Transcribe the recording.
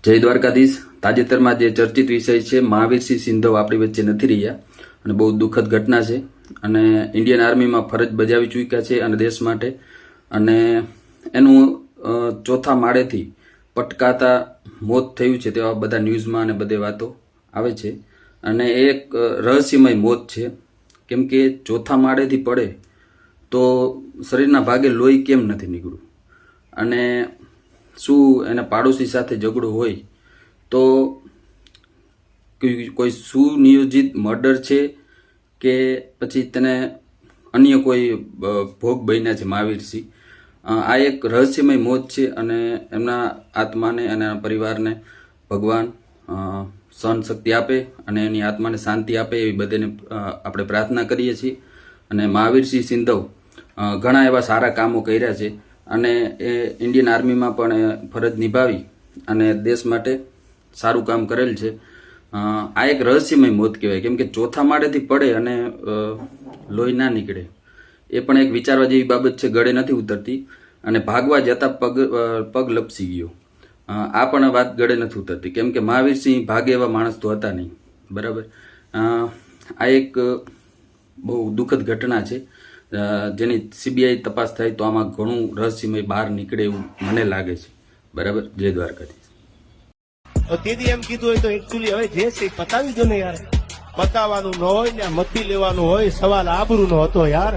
જય દ્વારકાધીશ। તાજેતરમાં જે ચર્ચિત વિષય છે મહાવીરસિંહ સિંધવ આપણી વચ્ચે નથી રહ્યા અને બહુ દુઃખદ ઘટના છે અને ઇન્ડિયન આર્મીમાં ફરજ બજાવી ચૂક્યા છે અને દેશ માટે અને એનું ચોથા માળેથી પટકાતા મોત થયું છે તેવા બધા ન્યૂઝમાં અને બધે વાતો આવે છે અને એક રહસ્યમય મોત છે કેમ કે ચોથા માળેથી પડે તો શરીરના ભાગે લોહી કેમ નથી નીકળ્યું અને શું એને પાડોશી સાથે ઝઘડો હોય તો કોઈ સુનિયોજિત મર્ડર છે કે પછી તેને અન્ય કોઈ ભોગ બન્યા છે મહાવીરસિંહ। આ એક રહસ્યમય મોત છે અને એમના આત્માને અને પરિવારને ભગવાન સહન શક્તિ આપે અને એની આત્માને શાંતિ આપે એવી બધાને આપણે પ્રાર્થના કરીએ છીએ। અને મહાવીરસિંહ સિંધવ ઘણા એવા સારા કામો કર્યા છે અને એ ઇન્ડિયન આર્મીમાં પણ ફરજ નિભાવી અને દેશ માટે સારું કામ કરેલ છે। આ એક રહસ્યમય મોત કહેવાય કેમ કે ચોથા માળેથી પડે અને લોહી ના નીકળે એ પણ એક વિચારવા જેવી બાબત છે, ગળે નથી ઉતરતી અને ભાગવા જતા પગ લપસી ગયો આ પણ વાત ગળે નથી ઉતરતી કેમ કે મહાવીરસિંહ ભાગે એવા માણસ તો હતા નહીં, બરાબર। આ એક બહુ દુઃખદ ઘટના છે જેની સીબીઆઈ તપાસ થાય તો આમાં ઘણું રહસ્યમય બહાર નીકળે એવું મને લાગે છે, બરાબર। જય દ્વારકાધીશ। તેથી એમ કીધું હોય તો એકચ્યુઅલી હવે જે છે પતાવી દો ને યાર, પતાવવાનું ન હોય ને મતી લેવાનું હોય, સવાલ આબરૂ નો હતો યાર।